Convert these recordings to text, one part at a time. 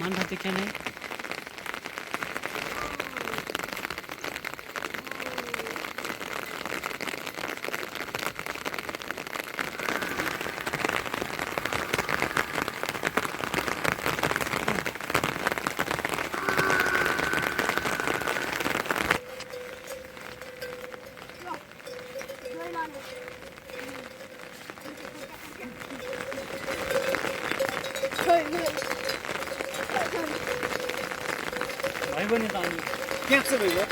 मान भाते क्या नहीं भाई बनी तो क्या से भइयो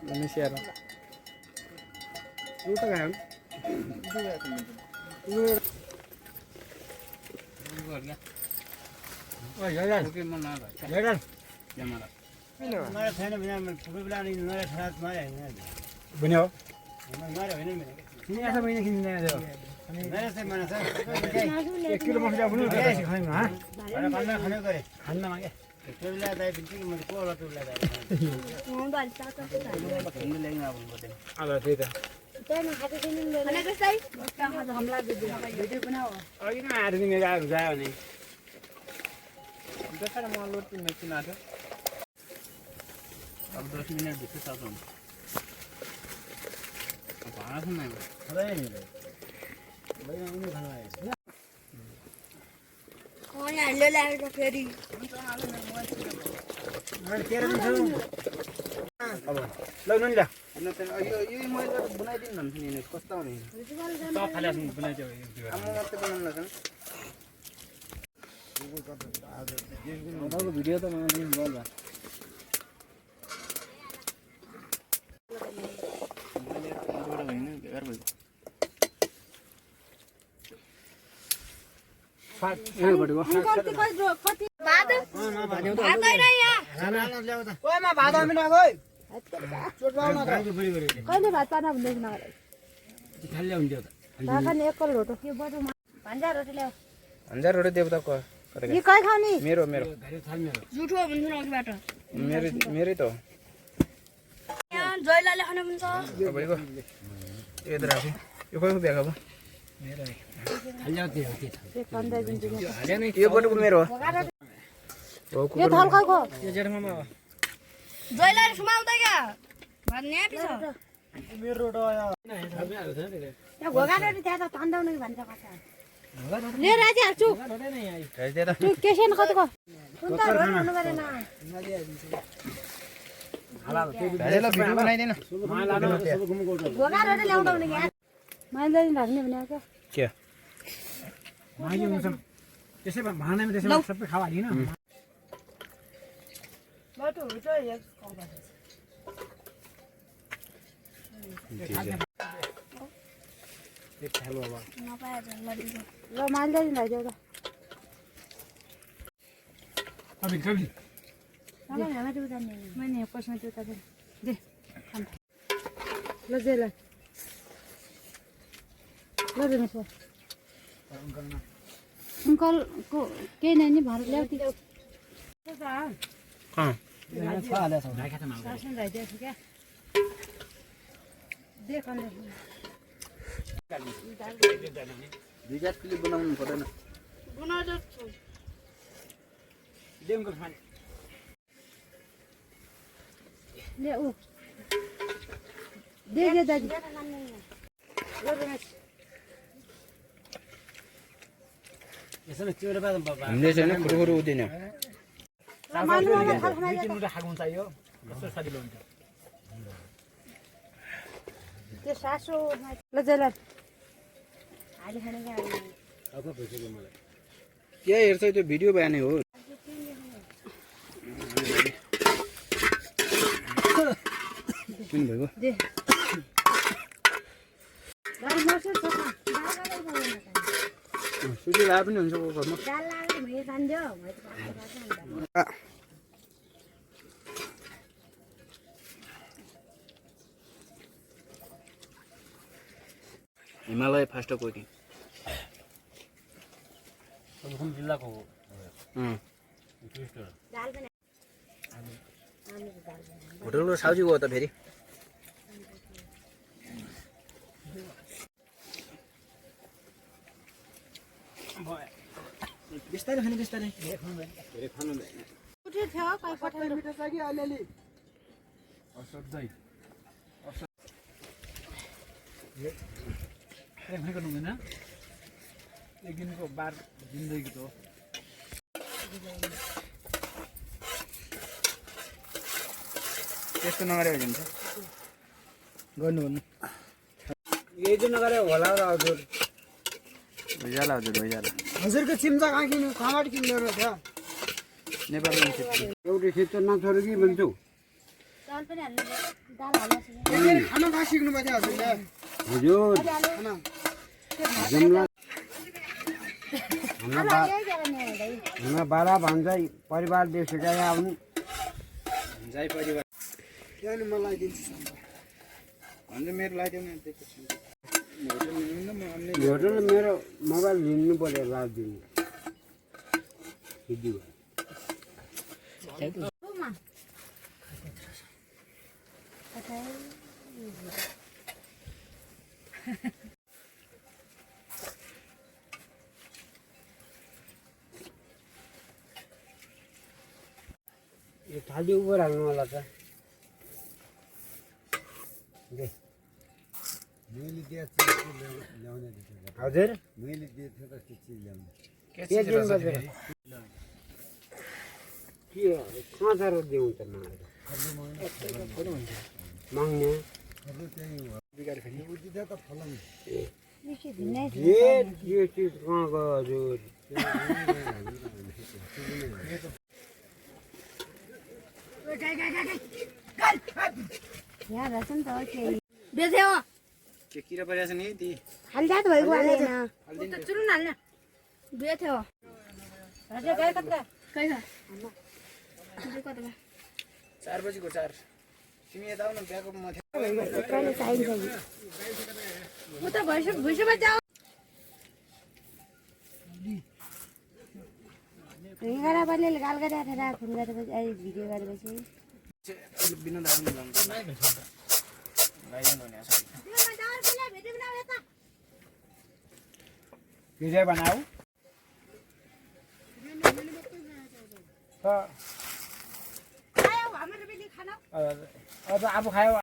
Indonesia lah. Lu tak kan? Oh ya kan? Oke mana lah? Ya kan? Ya mana? हमारा फैन बिना पूरे बिना नहीं नया खराब मारे हैं Benar. मारे होने में Ini asal ini kini ni ada. मेरे से मना sir 1 kilo masih dah bunuh dah sih kan? Ha? बड़ा खाना खाने करे Kan nama ke? तो ला दाई बिल्टी में को ला तो ला दाई Ini lagi nak bunuh betul. Ada tidak? Video बनाओ. Oh ini ada ni ada ada ni. Kita kan mau load pun macam ada. अब 10 मिनट बीते साथ हम अब आना सुनना है अरे नहीं भाई ना उन्हें खाना है कौन है ले ले तो फेरी मैं तेरे में हूं अब लो नहीं ला अन्य तो ये मैं तो बनाई दिन नन नहीं कस्ता नहीं तो खाली सुन बनाई जाओ हम मत बनाना ना तपाईँको भिडियो त मलाई बोल भा कहिले भात पार्न भन्दैछ नगरे खाली हुन्थ्यो त खाने एक कल रोटो के बटो भन्जा रोटी ल्याऊ भन्जा रोटी देउता को नि कहाँ खाउने मेरो जुठो भन्छु न अघिबाट मेरै त हो यहाँ जयलाले खानु पनि छ तपाईँको यो त राख्छु यो कसको ब्याग अब यो बटुको मेरो हो यो थल खाएको यो जेठमामा हो जयलाले सुमाउँदा क्या भन्ने आपिस मेरो रोड आयो यहाँ घोगा रोटी त्यहाँ त तन्दाउने भन्छ कता ले राजी हाल्छु तु केसेन कतको कुन त रोड हुनु परेन भाइले भिडियो बनाइदिन घोगा रोटी ल्याउँदैन यहाँ मैले नि लाग्ने भने क्या के माइले हुन्छ त्यसै भाँडामा त्यसै सबै खावा दिनु बाटो हुन्छ एक हेलो अब नपाए झन् ल मैले नि ल्याइदेऊ त कभी कभी मलाई हामी त्यो जान्ने मैले पस्न त्यो त दे ल दे ल ल दे मिस अंकल को के नहीं भार ल्याउ ती कहाँ छ हाले छ राखे त माल शासन राइदिए छ क्या देख अन्त दुई चार क्लिप बनाउनु पर्दैन बनाउँदै छु देमको खाने ले उ दे दे दादी ल दे मिस यसमा चिउरे बादम बाबा हामीले चाहिँ खुरुखुरु उदिन मानु मामा खाल खाना दुई तीन खानु चाहियो कस्तो सजिलो हुन्छ त्यो सासो ल दे ल आले खाने क्या अब भइसक्यो मलाई के हेर्छ त्यो भिडियो बयानै हो किन भएको दे गाडी मर्छ छ सुजी भए पनि हुन्छ को घरमा दाल लाग्यो भने जान्दियो हिमालय फास्ट कोटी कुन जिल्लाको हो दाल पनि होटलको साउजी गयो त फेरि बिस्तारै खाने बिस्तारै धेरै खानु उठे थियो कहाँ पठाएर मिठो छ कि अलिअलि असज्जै खाने गर्नु हुँदैन एक दिनको बार जिन्दगी त हो त्यस्तो नगरे हुन्छ गर्नु भन्नु यही चाहिँ नगरे होला र हजुर भइजाला हजुरको चिम्चा कहाँ किन्नु कहाँबाट किन्नु रहेछ नेपालमा एउटै खेत नछोड्यो कि भन्छौ दाल पनि हाल्नु दाल हाल्नु खाना कहाँ सिक्नु पर्छ हजुरले हजुर हाम्रो बाला भन्छ परिवार देश गए आउनु जाइ परिवार त्यहाँ मलाई दिन्छु भन्छ मेरो लगाइदिउँ न होटल मेरो मोबाइल लिनु पर्यो लादिनु भिडियो यो थाली उभो राख्नु होला त मैले दिएको चिज ल्याउने हजुर मैले दिएको थिएँ त त्यो चिज ल्याउने के दिनु पर्छ के कहाँ साह्रो दिउँ त माग्ने बिगार खाने उदिँदा त फलाउनु यो चिज कहाँ गयो हजुर यहाँ रहेछ नि त केही बेच्यो के किरा परिरहेछ नि ती हालिदिया त भइगयो हालेन त चुरुन हाल्न बेच्यो हजुर गए कता कही कता 4 बजेको 4 तिमी यता आउन ब्याकअप म कहिले चाहिन्छ म त भुइसमा जाऊ 11 बजेले गाल गरेर राख फोन गरेपछि अहिले भिडियो गरेपछि बिना दाउनु लान्छ गाइजन हुने आछ भिडियो बनाऊ खायो हाम्रो बेली खाना अब खायो